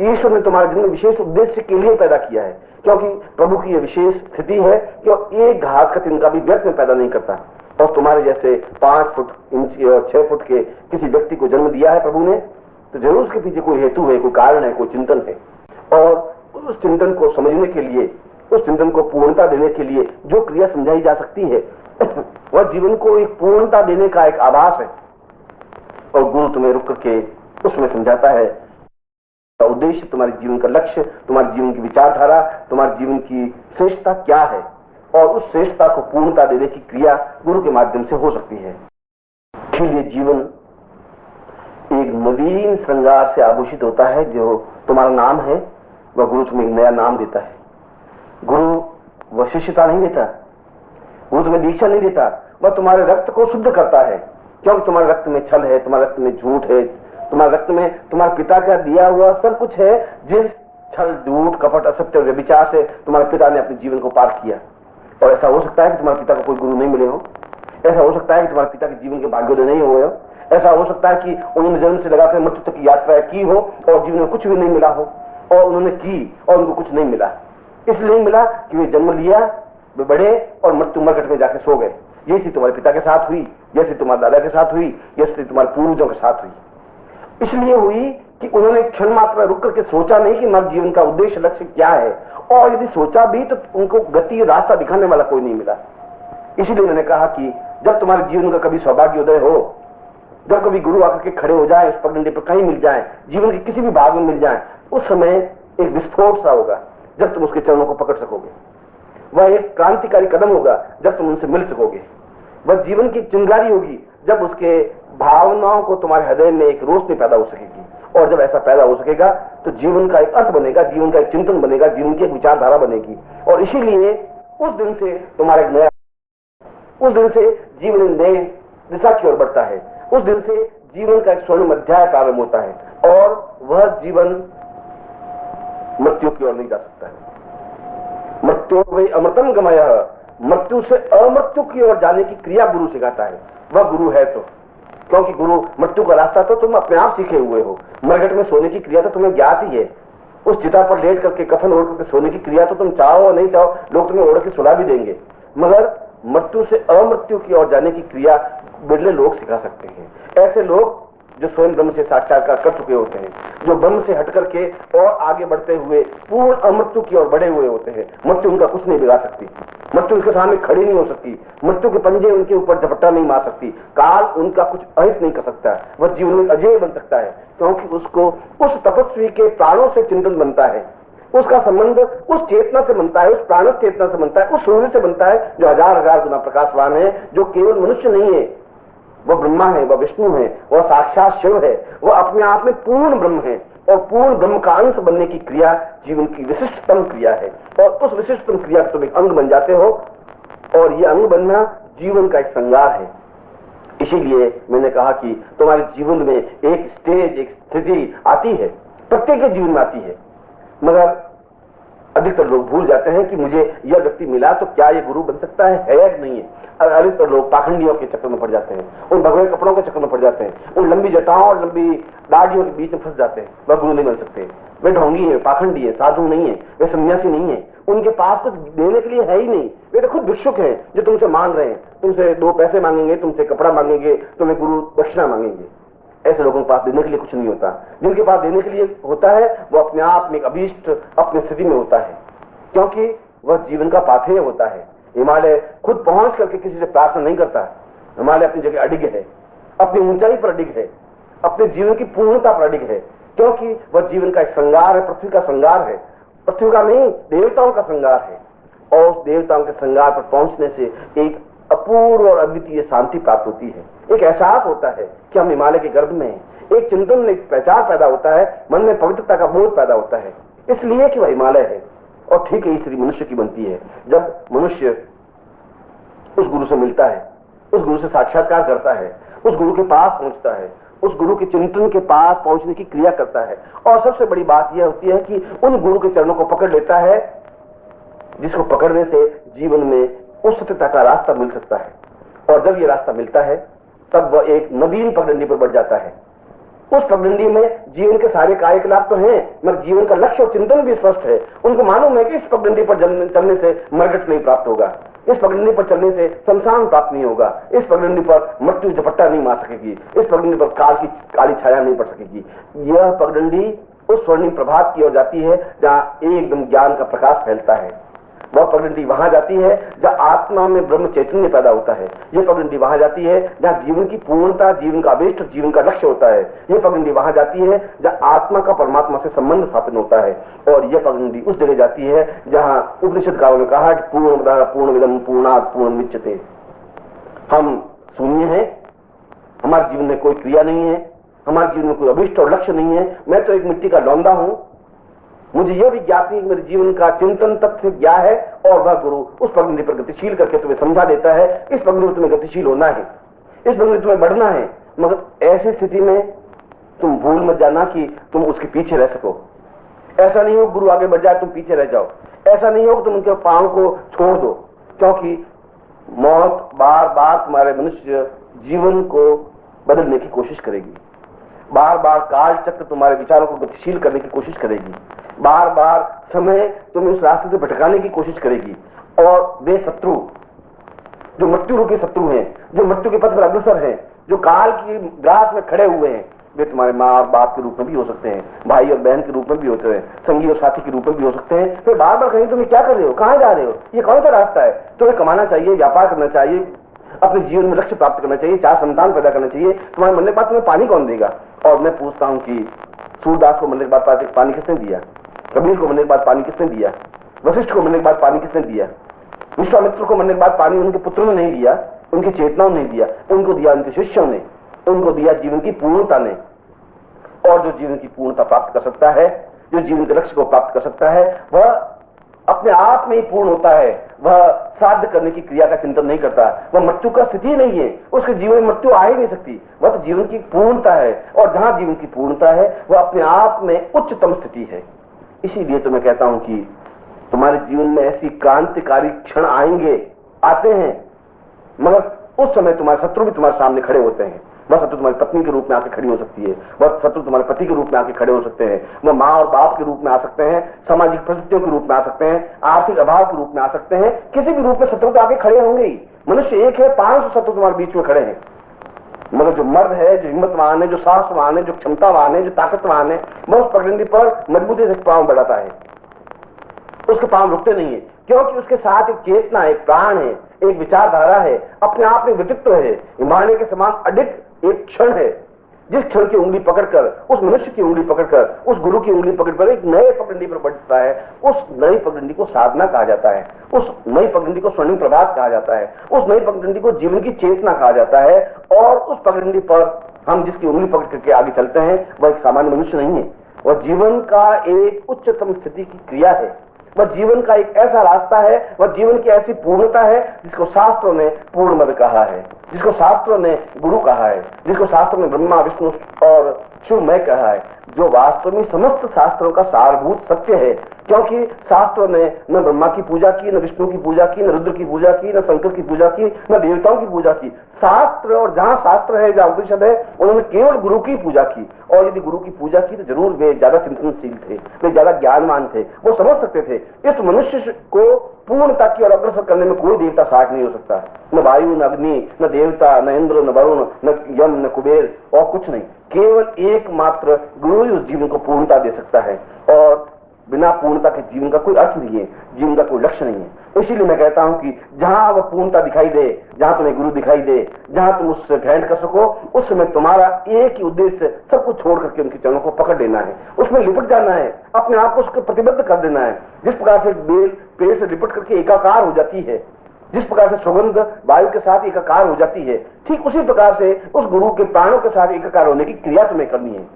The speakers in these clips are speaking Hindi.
ईश्वर ने तुम्हारा जन्म विशेष उद्देश्य के लिए पैदा किया है, क्योंकि प्रभु की यह विशेष स्थिति है कि एक घास का तिनका भी व्यर्थ में पैदा नहीं करता। और तुम्हारे जैसे 5 फुट इंच और 6 फुट के किसी व्यक्ति को जन्म दिया है प्रभु ने, तो जरूर उसके पीछे कोई हेतु है, कोई कारण है, कोई चिंतन है। और उस चिंतन को समझने के लिए, उस चिंतन को पूर्णता देने के लिए जो क्रिया समझाई जा सकती है वह जीवन को एक पूर्णता देने का एक आभास है। और गुरु तुम्हें रुक करके उसमें समझाता है उद्देश्य, तुम्हारे जीवन का लक्ष्य, तुम्हारे जीवन की विचारधारा, तुम्हारे जीवन की श्रेष्ठता क्या है, और उस श्रेष्ठता को पूर्णता देने की क्रिया गुरु के माध्यम से हो सकती है। इसलिए जीवन एक नवीन श्रृंगार से आभूषित होता है। जो तुम्हारा नाम है वह गुरु तुम्हें एक नया नाम देता है। गुरु वह शिष्यता नहीं देता, गुरु तुम्हें दीक्षा नहीं देता, वह तुम्हारे रक्त को शुद्ध करता है। क्योंकि तुम्हारे रक्त में छल है, तुम्हारे रक्त में झूठ है, तुम्हारे रक्त में तुम्हारे पिता का दिया हुआ सब कुछ है। जिस छल, झूठ, कपट, असत्य और व्यभिचार से तुम्हारे पिता ने अपने जीवन को पार किया। और ऐसा हो सकता है कि तुम्हारे पिता को कोई गुरु नहीं मिले हो, ऐसा हो सकता है कि तुम्हारे पिता के जीवन के भाग्योदय नहीं हुए हो, ऐसा हो सकता है कि उन्होंने जन्म से लगाकर मृत्यु तक की यात्रा की हो और जीवन में कुछ भी नहीं मिला हो, और उन्होंने की और उनको कुछ नहीं मिला। इसलिए नहीं मिला कि वे जन्म लिया, वे बढ़े और मृत्यु मरकट में जाके सो गए। ये चीज तुम्हारे पिता के साथ हुई, जैसे तुम्हारे दादा के साथ हुई, जैसे तुम्हारे पूर्वजों के साथ हुई। इसलिए हुई कि उन्होंने क्षण मात्र में रुक करके सोचा नहीं कि हमारे जीवन का उद्देश्य, लक्ष्य क्या है, और यदि सोचा भी तो उनको गति, रास्ता दिखाने वाला कोई नहीं मिला। इसलिए उन्होंने कहा कि जब तुम्हारे जीवन का कभी सौभाग्योदय हो, जब कभी गुरु आकर के खड़े हो जाए, उस पगडंडे पर कहीं मिल जाए, जीवन के किसी भी भाग में मिल जाए, उस समय एक विस्फोट सा होगा जब तुम उसके चरणों को पकड़ सकोगे। वह एक क्रांतिकारी कदम होगा जब तुम उनसे मिल सकोगे। वह जीवन की चिंगारी होगी जब उसके भावनाओं को तुम्हारे हृदय में एक रोशनी पैदा हो सकेगी। और जब ऐसा पैदा हो सकेगा तो जीवन का एक अर्थ बनेगा, जीवन का एक चिंतन बनेगा, जीवन की एक विचारधारा बनेगी। और इसीलिए उस दिन से तुम्हारा एक नया, उस दिन से जीवन नए दिशा की ओर बढ़ता है। उस दिन से जीवन का एक स्वर्णिम अध्याय प्रारंभ होता है, और वह जीवन मृत्यु की ओर नहीं जा सकता है। मृत्यु वही अमृतम गमय, मृत्यु से अमृत्यु की ओर जाने की क्रिया गुरु सिखाता है। वह गुरु है तो, क्योंकि गुरु मृत्यु का रास्ता तो तुम अपने आप सीखे हुए हो। मरघट में सोने की क्रिया तो तुम्हें ज्ञात ही है। उस चिता पर लेट करके, कफन ओढ़ करके सोने की क्रिया तो तुम चाहो और नहीं चाहो, लोग तुम्हें ओढ़ के सुला भी देंगे। मगर मृत्यु से अमृत्यु की ओर जाने की क्रिया बिरले लोग सिखा सकते हैं। ऐसे लोग जो स्वयं ब्रह्म से साक्षात्कार कर चुके होते हैं, जो ब्रह्म से हट करके और आगे बढ़ते हुए पूर्ण अमृत्यु की ओर बढ़े हुए होते हैं। मृत्यु उनका कुछ नहीं बिगाड़ सकती, मृत्यु उनके सामने खड़ी नहीं हो सकती, मृत्यु के पंजे उनके ऊपर झपट्टा नहीं मार सकती, काल उनका कुछ अहित नहीं कर सकता। वह जीवन में अजय बन सकता है, क्योंकि उसको उस तपस्वी के प्राणों से चिंतन बनता है, उसका संबंध उस चेतना से बनता है, उस प्राण चेतना से बनता है, उस सूर्य से बनता है जो हजार हजार गुना प्रकाशवान है, जो केवल मनुष्य नहीं है, वह ब्रह्मा है, वह विष्णु है, वह साक्षात शिव है, वह अपने आप में पूर्ण ब्रह्म है। और पूर्ण ब्रह्म का अंश बनने की क्रिया जीवन की विशिष्टतम क्रिया है, और उस विशिष्टतम क्रिया का तुम एक अंग बन जाते हो, और यह अंग बनना जीवन का एक श्रृंगार है। इसीलिए मैंने कहा कि तुम्हारे जीवन में एक स्टेज, एक स्थिति आती है, प्रत्येक के जीवन में आती है, मगर अधिकतर लोग भूल जाते हैं कि मुझे यह व्यक्ति मिला तो क्या ये गुरु बन सकता है या नहीं है। अधिकतर लोग पाखंडियों के चक्कर में पड़ जाते हैं, उन भगवे कपड़ों के चक्कर में पड़ जाते हैं, उन लंबी जटाओं और लंबी दाढ़ियों के बीच में फंस जाते हैं। वह गुरु नहीं बन सकते। वे ढोंगी है, पाखंडी है, साधु नहीं है, वे सन्यासी नहीं है, उनके पास कुछ देने के लिए है ही नहीं। वे तो खुद भिक्षुक हैं जो तुमसे मांग रहे हैं, तुमसे 2 पैसे मांगेंगे, तुमसे कपड़ा मांगेंगे, तुम्हें गुरु दक्षिणा मांगेंगे। ऐसे लोगों के पास देने के लिए कुछ नहीं होता। जिनके पास देने के लिए होता है वो अपने आप में एक अभीष्ट अपनी स्थिति में होता है, क्योंकि वह जीवन का पाथेय होता है। हिमालय खुद पहुंच करके किसी से प्रार्थना नहीं करता है। हिमालय अपनी जगह अडिग है, अपनी ऊंचाई पर अडिग है, अपने जीवन की पूर्णता पर अडिग है, क्योंकि वह जीवन का एक श्रृंगार है, पृथ्वी का श्रृंगार है, पृथ्वी का नहीं देवताओं का श्रृंगार है। और उस देवताओं के श्रृंगार पर पहुंचने से एक अपूर्व और अद्वितीय शांति प्राप्त होती है। एक एहसास होता है कि हम हिमालय के गर्भ में हैं। एक चिंतन, एक पहचान पैदा होता है, मन में पवित्रता का बोध पैदा होता है, इसलिए कि वह हिमालय है। और ठीक है, स्थिति मनुष्य की बनती है जब मनुष्य उस गुरु से मिलता है, उस गुरु से साक्षात्कार करता है, उस गुरु के पास पहुंचता है, उस गुरु के चिंतन के पास पहुंचने की क्रिया करता है। और सबसे बड़ी बात यह होती है कि उन गुरु के चरणों को पकड़ लेता है, जिसको पकड़ने से जीवन में उस सत्यता का रास्ता मिल सकता है। और जब यह रास्ता मिलता है तब वह एक नवीन पगडंडी पर बढ़ जाता है। उस पगडंडी में जीवन के सारे कार्यकलाप तो हैं, मगर जीवन का लक्ष्य और चिंतन भी स्पष्ट है। उनको मालूम है कि इस पगडंडी पर चलने से मरकट नहीं प्राप्त होगा, इस पगडंडी पर चलने से शमशान प्राप्त नहीं होगा, इस पगडंडी पर मृत्यु झपट्टा नहीं मार सकेगी, इस पगडंडी पर काल की काली छाया नहीं पड़ सकेगी। यह पगडंडी उस स्वर्णिम प्रभात की ओर जाती है जहां एकदम ज्ञान का प्रकाश फैलता है। वह पगडंडी वहां जाती है जहां आत्मा में ब्रह्म चैतन्य पैदा होता है। यह पगडंडी वहां जाती है जहां जीवन की पूर्णता, जीवन का अभीष्ट, जीवन का लक्ष्य होता है। यह पगडंडी वहां जाती है जहां आत्मा का परमात्मा से संबंध स्थापित होता है। और यह पगडंडी उस जगह जाती है जहां उपनिषद काल ने कहा कि पूर्णमिदं पूर्णात् पूर्णमुदच्यते। हम शून्य हैं, हमारे जीवन में कोई क्रिया नहीं है, हमारे जीवन में कोई अभीष्ट और लक्ष्य नहीं है। मैं तो एक मिट्टी का लौंदा हूं। मुझे यह भी ज्ञात नहीं कि मेरे जीवन का चिंतन तथ्य क्या है, और वह गुरु उस पगडंडी पर गतिशील करके तुम्हें समझा देता है। इस पगडंडी में तुम्हें गतिशील होना है, इस पगडंडी में तुम्हें बढ़ना है। मगर ऐसी स्थिति में तुम भूल मत जाना कि तुम उसके पीछे रह सको। ऐसा नहीं हो गुरु आगे बढ़ जाए तुम पीछे रह जाओ, ऐसा नहीं हो कि तुम उनके पांव को छोड़ दो, क्योंकि मौत बार बार तुम्हारे मनुष्य जीवन को बदलने की कोशिश करेगी। बार बार काल चक्र तुम्हारे विचारों को गतिशील करने की कोशिश करेगी। बार बार समय तुम्हें उस रास्ते से भटकाने की कोशिश करेगी। और वे शत्रु जो मृत्यु रूपी शत्रु हैं, जो मृत्यु के पथ पर अग्रसर हैं, जो काल की ग्रास में खड़े हुए हैं, वे तुम्हारे माँ और बाप के रूप में भी हो सकते हैं, भाई और बहन के रूप में भी होते हैं, संगी और साथी के रूप में भी हो सकते हैं। फिर बार बार कहेंगे तुम्हें क्या कर रहे हो, कहां जा रहे हो, ये कौन सा रास्ता है। तुम्हें कमाना चाहिए, व्यापार करना चाहिए, अपने जीवन में लक्ष्य प्राप्त करना चाहिए, 4 संतान पैदा करना चाहिए। तुम्हारे मरने के बाद तुम्हें पानी कौन देगा। और मैं पूछता हूं कि सूरदास को मरने के बाद पानी किसने दिया, कबीर को मरने के बाद पानी किसने दिया, वशिष्ठ को मरने के बाद पानी किसने दिया, विश्वामित्र को मरने के बाद पानी उनके पुत्रों ने नहीं दिया, उनकी चेतनाओं ने दिया, उनको दिया उनके शिष्यों ने, उनको दिया जीवन की पूर्णता ने। और जो जीवन की पूर्णता प्राप्त कर सकता है, जो जीवन के लक्ष्य को प्राप्त कर सकता है, वह अपने आप में ही पूर्ण होता है। वह साध्य करने की क्रिया का चिंतन नहीं करता, वह मृत्यु का स्थिति नहीं है, उसके जीवन में मृत्यु आ ही नहीं सकती। वह तो जीवन की पूर्णता है, और जहां जीवन की पूर्णता है वह अपने आप में उच्चतम स्थिति है। इसीलिए तो मैं कहता हूं कि तुम्हारे जीवन में ऐसी क्रांतिकारी क्षण आएंगे, आते हैं, मगर उस समय तुम्हारे शत्रु भी तुम्हारे सामने खड़े होते हैं। वह शत्रु तुम्हारी पत्नी के रूप में आके खड़ी हो सकती है, वह शत्रु तुम्हारे पति के रूप में आके खड़े हो सकते हैं, वह माँ और बाप के रूप में आ सकते हैं, सामाजिक परिस्थितियों के रूप में आ सकते हैं, आर्थिक अभाव के रूप में आ सकते हैं। किसी भी रूप में शत्रु तो आके खड़े होंगे ही। मनुष्य एक है, 500 शत्रु तुम्हारे बीच में खड़े हैं, मगर जो मर्द है, जो हिम्मतवान है, जो साहसवान है, जो क्षमतावान है, जो ताकतवान है, वह उस पगडंडी पर मजबूती से पांव बढ़ाता है। उसके पांव रुकते नहीं है, क्योंकि उसके साथ एक चेतना है, एक प्राण है, एक विचारधारा है, अपने आप में व्यक्तित्व है। हिमालय के समान अडिग एक क्षण है, जिस क्षण की उंगली पकड़कर, उस मनुष्य की उंगली पकड़कर, उस गुरु की उंगली पकड़कर एक नए पगडंडी पर बढ़ता है। उस नई पगडंडी को साधना कहा जाता है, उस नई पगडंडी को स्वर्णिम प्रभात कहा जाता है, उस नई पगडंडी को जीवन की चेतना कहा जाता है। और उस पगडंडी पर हम जिसकी उंगली पकड़ करके आगे चलते हैं, वह एक सामान्य मनुष्य नहीं है, वह जीवन का एक उच्चतम स्थिति की क्रिया है, वह जीवन का एक ऐसा रास्ता है, वह जीवन की ऐसी पूर्णता है जिसको शास्त्रों ने पूर्ण मद कहा है, जिसको शास्त्रों ने गुरु कहा है, जिसको शास्त्रों ने ब्रह्मा विष्णु और शिवमय कहा है, जो वास्तव में समस्त शास्त्रों का सारभूत सत्य है। क्योंकि शास्त्रों ने न ब्रह्मा की पूजा की, न विष्णु की पूजा की, न रुद्र की पूजा की, न शंकर की पूजा की, न देवताओं की पूजा की। शास्त्र, और जहां शास्त्र है, जहां उपनिषद है, उन्होंने केवल गुरु की पूजा की। और यदि गुरु की पूजा की तो जरूर वे ज्यादा चिंतनशील थे, वे ज्यादा ज्ञानवान थे, वो समझ सकते थे इस मनुष्य को पूर्णता की ओर अग्रसर करने में कोई देवता साठ नहीं हो सकता। न वायु, न अग्नि, न देवता, न इंद्र, न वरुण, न यम, न कुबेर, और कुछ नहीं। केवल एकमात्र गुरु ही उस जीवन को पूर्णता दे सकता है। और बिना पूर्णता के जीवन का कोई अर्थ नहीं है, जीवन का कोई लक्ष्य नहीं है। इसीलिए मैं कहता हूं कि जहां वह पूर्णता दिखाई दे, जहां तुम्हें गुरु दिखाई दे, जहां तुम उससे भेंट कर सको, उस समय तुम्हारा एक ही उद्देश्य सब कुछ छोड़ करके उनके चरणों को पकड़ लेना है, उसमें लिपट जाना है, अपने आप को उसको प्रतिबद्ध कर देना है। जिस प्रकार से बेल पेड़ से लिपट करके एकाकार हो जाती है, जिस प्रकार से सुगंध वायु के साथ एकाकार हो जाती है, ठीक उसी प्रकार से उस गुरु के प्राणों के साथ एकाकार होने की क्रिया तुम्हें करनी है।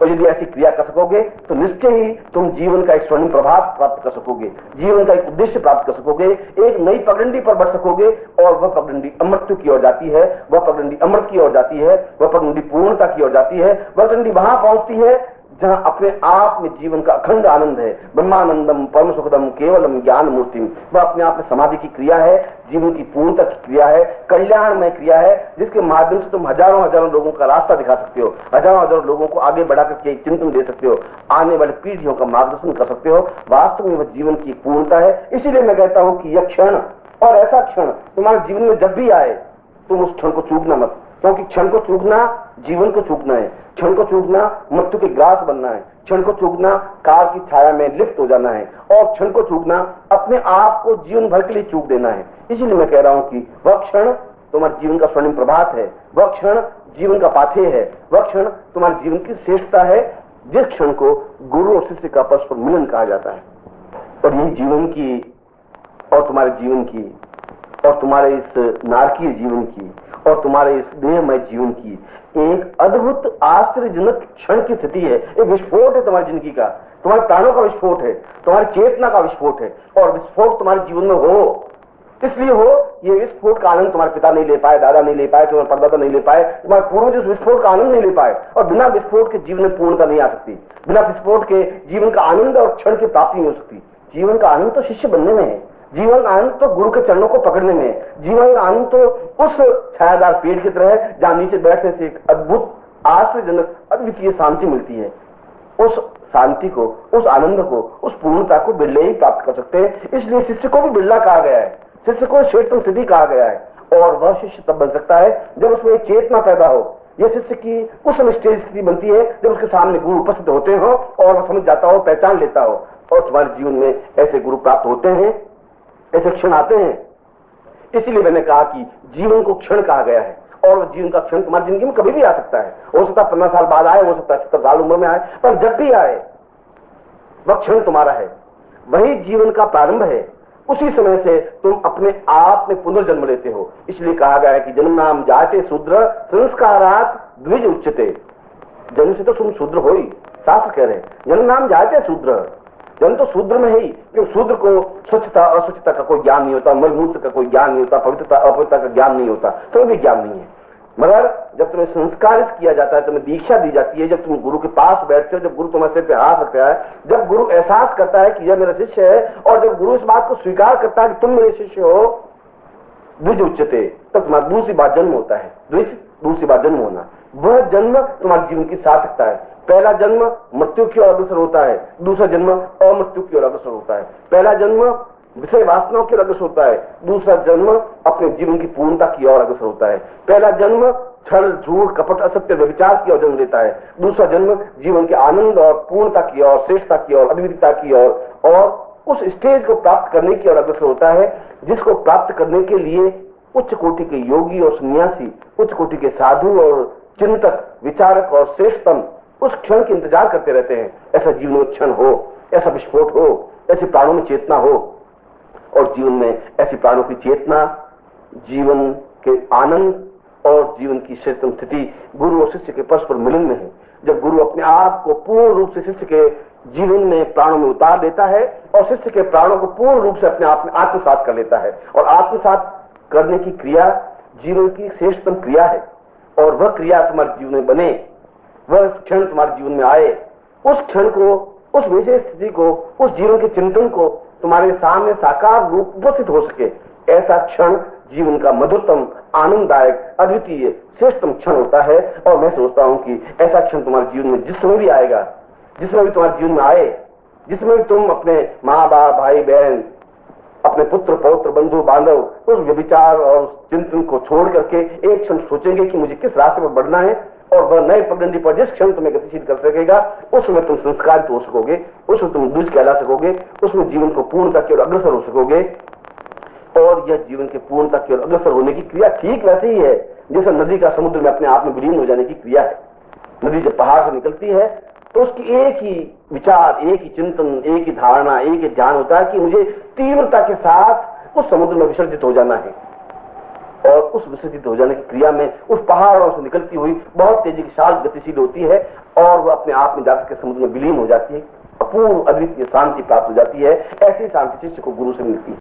और यदि ऐसी क्रिया कर सकोगे तो निश्चय ही तुम जीवन का एक स्वर्णिम प्रभात प्राप्त कर सकोगे, जीवन का एक उद्देश्य प्राप्त कर सकोगे, एक नई पगडंडी पर बढ़ सकोगे। और वह पगडंडी अमृत्यु की ओर जाती है, वह पगडंडी अमृत की ओर जाती है, वह पगडंडी पूर्णता की ओर जाती है। वह पगडंडी वहां पहुंचती है जहां अपने आप में जीवन का अखंड आनंद है, ब्रह्मानंदम परम सुखदम केवलम ज्ञान मूर्तिम, वह अपने आप में समाधि की क्रिया है, जीवन की पूर्णता की क्रिया है, कल्याणमय क्रिया है, जिसके माध्यम से तुम हजारों हजारों लोगों का रास्ता दिखा सकते हो, हजारों हजारों लोगों को आगे बढ़ा करके एक चिंतन दे सकते हो, आने वाली पीढ़ियों का मार्गदर्शन कर सकते हो। वास्तव में वह जीवन की पूर्णता है। इसीलिए मैं कहता हूं कि यह क्षण और ऐसा क्षण तुम्हारे जीवन में जब भी आए, तुम उस क्षण को चूकना मत, क्योंकि क्षण को चूकना जीवन को चूकना है, क्षण को चूकना मृत्यु के ग्रास बनना है, क्षण को चूकना काल की छाया में लिप्त हो जाना है, और क्षण को चूकना अपने आप को जीवन भर के लिए चूक देना है। इसीलिए मैं कह रहा हूं कि वह क्षण तुम्हारे जीवन का स्वर्णिम प्रभात है, वह क्षण जीवन का पाथेय है, वह क्षण तुम्हारे जीवन की श्रेष्ठता है, जिस क्षण को गुरु और शिष्य का परस्पर मिलन कहा जाता है। और यही जीवन की और तुम्हारे जीवन की और तुम्हारे इस नारकीय जीवन की और तुम्हारे इस देहमय जीवन की एक अद्भुत आश्चर्यजनक क्षण की स्थिति है। एक विस्फोट है तुम्हारी जिंदगी का, तुम्हारे प्राणों का विस्फोट है, तुम्हारी चेतना का विस्फोट है, और विस्फोट तुम्हारे जीवन में हो, इसलिए हो ये विस्फोट का आनंद तुम्हारे पिता नहीं ले पाए, दादा नहीं ले पाए, तुम्हारे परदादा नहीं ले पाए, तुम्हारे पूर्वज इस विस्फोट का आनंद नहीं ले पाए, और बिना विस्फोट के जीवन में पूर्णता नहीं आ सकती, बिना विस्फोट के जीवन का आनंद और क्षण की प्राप्ति नहीं हो सकती। जीवन का आनंद तो शिष्य बनने में है, जीवन का आनंद तो गुरु के चरणों को पकड़ने में है, जीवन का आनंद तो उस छायादार पेड़ की तरह है जहां नीचे बैठने से एक अद्भुत आश्चर्यजनक अद्वितीय शांति मिलती है। उस शांति को, उस आनंद को, उस पूर्णता को बिरले ही प्राप्त कर सकते हैं। इसलिए शिष्य को भी बिरला कहा गया है, शिष्य को श्रेष्ठतम सिद्धि कहा गया है, और वह शिष्य तब बन सकता है जब उसमें चेतना पैदा हो। यह शिष्य की उस समय स्टेज स्थिति बनती है जब उसके सामने गुरु उपस्थित होते हो और वह समझ जाता हो, पहचान लेता हो, और तुम्हारे जीवन में ऐसे गुरु प्राप्त होते हैं, ऐसे क्षण आते हैं। इसीलिए मैंने कहा कि जीवन को क्षण कहा गया है, और वह जीवन का क्षण तुम्हारी जिंदगी में कभी भी आ सकता है। हो सकता है 15 साल बाद आए, हो सकता है 70 साल उम्र में आए, पर जब भी आए वह क्षण तुम्हारा है, वही जीवन का प्रारंभ है। उसी समय से तुम अपने आप में पुनर्जन्म लेते हो। इसलिए कहा गया है कि जन्म नाम जाते शूद्र संस्कारात द्विज उच्चते। जन्म से तो तुम शूद्र हो ही, शास्त्र कह रहे हैं जन्म नाम जाते शूद्र, जन्म तो शूद्र में ही, क्योंकि शूद्र को स्वच्छता अस्वच्छता का कोई ज्ञान नहीं होता, मलमूत्र का कोई ज्ञान नहीं होता, पवित्रता अपवित्रता का ज्ञान नहीं होता, तो भी ज्ञान नहीं है। मगर जब तुम्हें संस्कारित किया जाता है, तुम्हें दीक्षा दी जाती है, जब तुम गुरु के पास बैठते हो, जब गुरु तुम्हारे सिर पे हाथ रखता है, जब गुरु एहसास करता है कि यह मेरा शिष्य है, और जब गुरु इस बात को स्वीकार करता है कि तुम मेरे शिष्य हो, द्विज उच्चते, तब तुम्हारा दूसरी बार जन्म होता है। द्विज दूसरी बार जन्म होना, वह जन्म तुम्हारे जीवन की सार्थकता है। पहला जन्म मृत्यु की ओर अग्रसर होता है, दूसरा जन्म अमृत्यु की ओर अग्रसर होता है। पहला जन्म विषय वासनाओं की ओर अग्रसर होता है, दूसरा जन्म अपने जीवन की पूर्णता की ओर अग्रसर होता है। पहला जन्म छल झूठ कपट असत्य व्यभिचार की ओर जन्म लेता है, दूसरा जन्म जीवन के आनंद और पूर्णता की ओर, श्रेष्ठता की ओर, अद्वितीयता की ओर, और उस स्टेज को प्राप्त करने की ओर अग्रसर होता है, जिसको प्राप्त करने के लिए उच्च कोटि के योगी और सन्यासी, उच्च कोटि के साधु और चिंतक, विचारक और श्रेष्ठतम उस क्षण के इंतजार करते रहते हैं। ऐसा जीवन में क्षण हो, ऐसा विस्फोट हो, ऐसे प्राणों में चेतना हो, और जीवन में ऐसी प्राणों की चेतना, जीवन के आनंद और जीवन की श्रेष्ठतम स्थिति गुरु और शिष्य के परस्पर मिलन में है। जब गुरु अपने आप को पूर्ण रूप से शिष्य के जीवन में प्राणों में उतार देता है, और शिष्य के प्राणों को पूर्ण रूप से अपने आप में आत्मसात कर लेता है, और आत्मसात करने की क्रिया जीवन की श्रेष्ठतम क्रिया है, और वह क्रिया तुम्हारे जीवन में बने, वह क्षण तुम्हारे जीवन में आए, उस क्षण को, उस विशेष स्थिति को, उस जीवन के चिंतन को तुम्हारे सामने साकार रूप उपस्थित हो सके, ऐसा क्षण जीवन का मधुरतम, आनंददायक, अद्वितीय, श्रेष्ठतम क्षण होता है। और मैं सोचता हूं कि ऐसा क्षण तुम्हारे जीवन में जिस समय भी आएगा, जिसमें भी तुम्हारे जीवन में आए, जिसमें भी तुम अपने माँ बाप, भाई बहन, अपने पुत्र पौत्र, बंधु बांधव उस व्यभिचार और चिंतन को छोड़ करके एक क्षण सोचेंगे कि मुझे किस रास्ते पर बढ़ना है, और वह नए पगडंडी पर जिस क्षण तुम्हें गतिशील कर सकेगा, उसमें तुम संस्कारित हो सकोगे, उसमें तुम द्विज कहला सकोगे, उसमें जीवन को पूर्णता की ओर अग्रसर हो सकोगे। और यह जीवन के पूर्णता की ओर अग्रसर होने की क्रिया ठीक वैसे ही है जैसे नदी का समुद्र में अपने आप में विलीन हो जाने की क्रिया है। नदी जब पहाड़ से निकलती है तो उसकी एक ही विचार, एक ही चिंतन, एक ही धारणा, एक ही ध्यान होता है कि मुझे तीव्रता के साथ उस समुद्र में विसर्जित हो जाना है, और उस विसर्जित हो जाने की क्रिया में उस पहाड़ों से निकलती हुई बहुत तेजी के साथ गतिशील होती है, और वह अपने आप में जाकर के समुद्र में विलीन हो जाती है, अपूर्व अद्वितीय शांति प्राप्त हो जाती है। ऐसी शांति शिष्य को गुरु से मिलती है।